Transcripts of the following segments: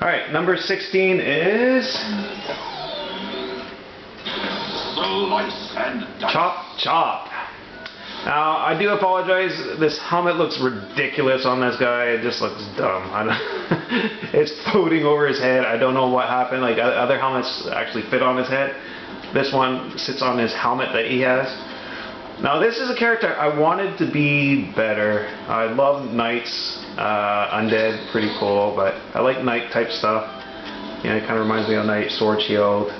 Alright, number 16 is... Slice and dice. Chop Chop. Now, I do apologize, this helmet looks ridiculous on this guy. It just looks dumb. It's floating over his head. I don't know what happened. Like, other helmets actually fit on his head. This one sits on his helmet that he has. Now, this is a character I wanted to be better. I love knights, undead, pretty cool, but I like knight type stuff. You know, it kind of reminds me of knight, sword, shield,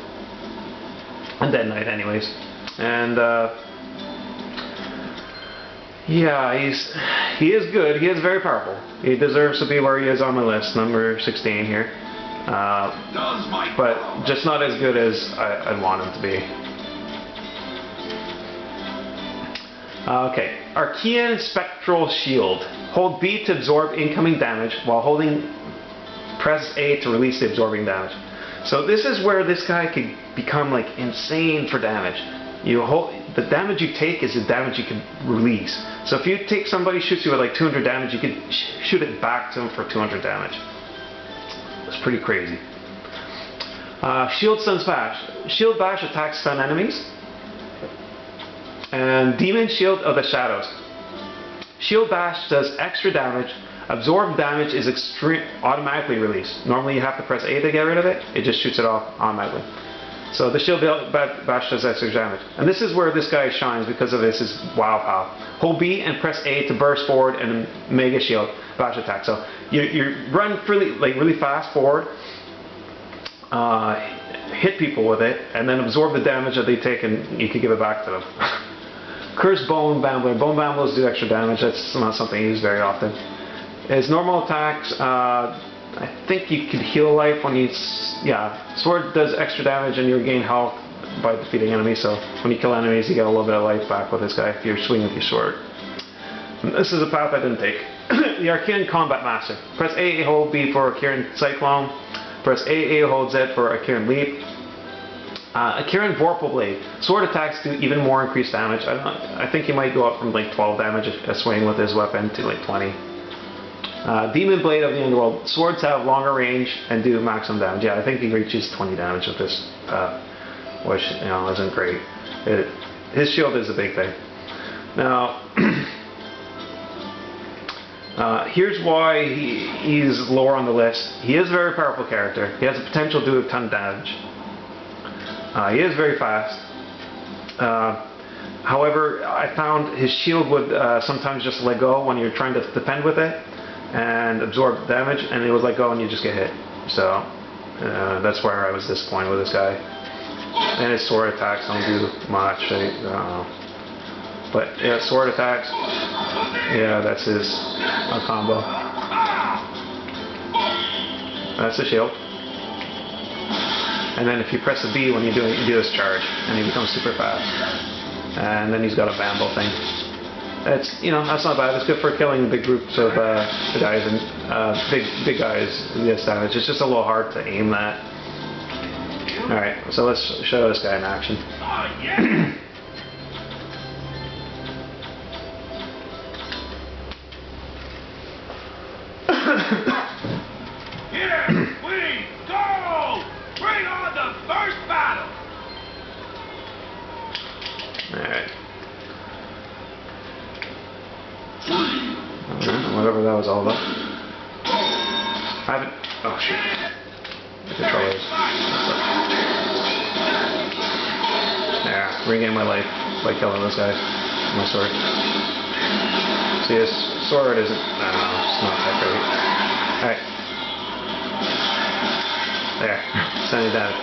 undead knight anyways. And, yeah, he is good. He is very powerful. He deserves to be where he is on my list, number 16 here. But just not as good as I want him to be. Okay, Archean Spectral Shield. Hold B to absorb incoming damage while holding press A to release the absorbing damage. So this is where this guy could become like insane for damage. You hold, the damage you take is the damage you can release. So if you take somebody shoots you with like 200 damage, you can shoot it back to him for 200 damage. It's pretty crazy. Shield Stuns Bash. Shield Bash attacks stun enemies. And Demon Shield of the Shadows. Shield Bash does extra damage. Absorb damage is automatically released. Normally you have to press A to get rid of it. It just shoots it off automatically. So the Shield Bash does extra damage. And this is where this guy shines because of his wow pow. Hold B and press A to burst forward and Mega Shield Bash attack. So you run really fast forward, hit people with it, and then absorb the damage that they take and you can give it back to them. Curse Bone Bambler. Bone Bamblers do extra damage. That's not something used very often. His normal attacks, I think you could heal life when you... Yeah, Sword does extra damage and you regain health by defeating enemies, so when you kill enemies you get a little bit of life back with this guy if you're swinging with your sword. And this is a path I didn't take. The Archean Combat Master. Press A, hold B for Archean Cyclone. Press A, hold Z for Archean Leap. Archean Vorpal Blade. Sword attacks do even more increased damage. I think he might go up from like 12 damage a swing with his weapon to like 20. Demon Blade of the Underworld. Swords have longer range and do maximum damage. Yeah, I think he reaches 20 damage with this, which, you know, isn't great. His shield is a big thing. Now, here's why he's lower on the list. He is a very powerful character. He has the potential to do a ton of damage. He is very fast. However, I found his shield would sometimes just let go when you're trying to defend with it and absorb damage, and it would let go and you just get hit. So that's where I was disappointed with this guy. And his sword attacks don't do much. I don't know. But yeah, sword attacks. Yeah, that's his combo. That's the shield. And then if you press the B when you do it, you do this charge, and he becomes super fast. And then he's got a Bamble thing. It's, you know, that's not bad. It's good for killing big groups of the guys and big guys in this damage. It's just a little hard to aim that. All right, so let's show this guy in action. Here we go! Bring on the first battle! Alright. Whatever that was all about. I haven't... Oh shit. The controllers. Yeah, regain my life by killing this guy with my sword. See, his sword isn't... I don't know, it's not that great. Alright. There. Send it down.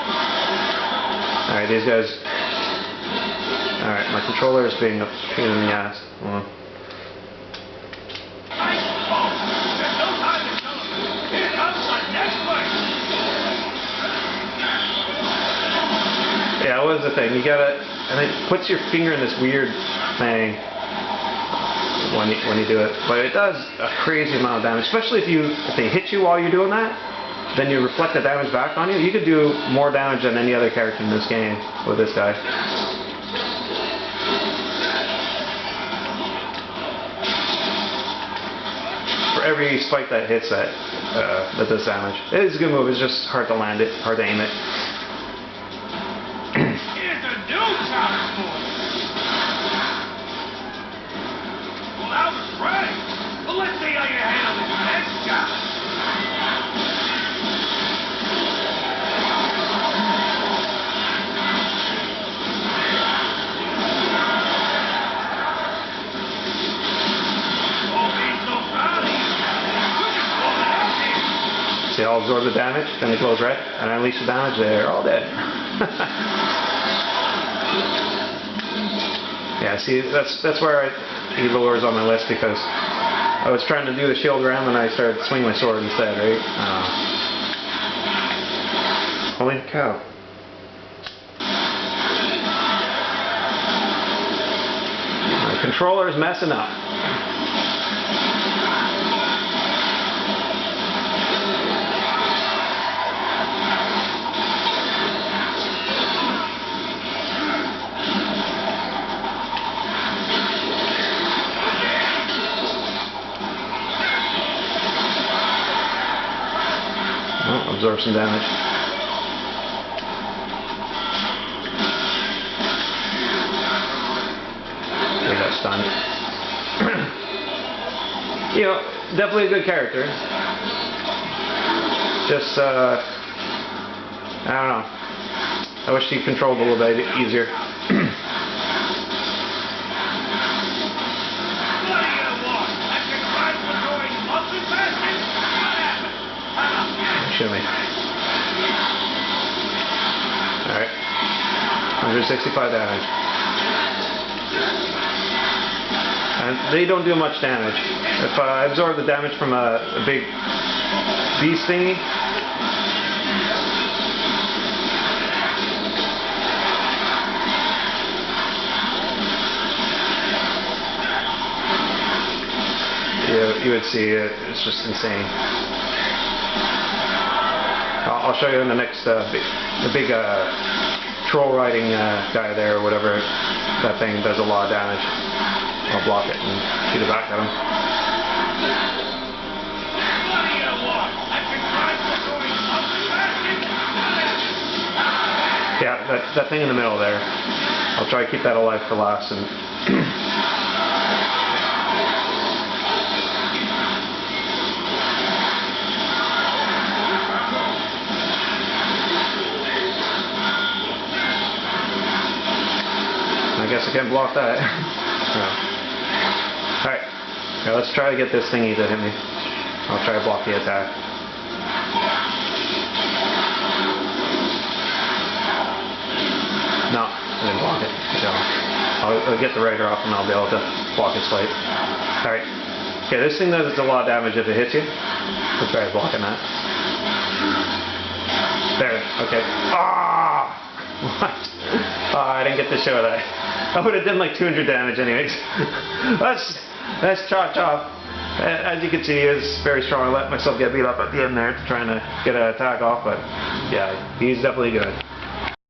Alright, these guys... Alright, my controller is being a pain in the ass. Yeah, what was the thing? You gotta... And it puts your finger in this weird thing when you do it. But it does a crazy amount of damage. Especially if they hit you while you're doing that, then you reflect the damage back on you. You could do more damage than any other character in this game with this guy. for every spike that hits that does damage. It is a good move. It's just hard to land it, hard to aim it. Here's a new top score. Well, that was great. Well, let's see how you handle this next guy. See, I'll absorb the damage, then it glows red, and I unleash the damage, they're all dead. Yeah, see, that's where he lowers on my list, because I was trying to do the shield ram and I started swinging my sword instead, right? Holy cow. My controller is messing up. Absorb some damage. They got stunned. You know, definitely a good character. Just, I don't know. I wish he controlled a little bit easier. Show me. Alright. 165 damage. And they don't do much damage. If I absorb the damage from a big beast thingy, you would see it's just insane. I'll show you in the next, the big troll riding guy there, or whatever. That thing does a lot of damage. I'll block it and shoot it back at him. Yeah, that thing in the middle there. I'll try to keep that alive for last. And I guess I can't block that. No. Alright, now let's try to get this thingy to hit me. I'll try to block the attack. No, I didn't block it. So I'll get the rider off and I'll be able to block his fight. Alright, okay, this thing does a lot of damage if it hits you. I'll try blocking that. There, okay. Ah! What? Oh, I didn't get to show that. I would have done like 200 damage anyways. That's chop chop. As you can see, he is very strong. I let myself get beat up at the end there trying to get an attack off, but yeah, he's definitely good.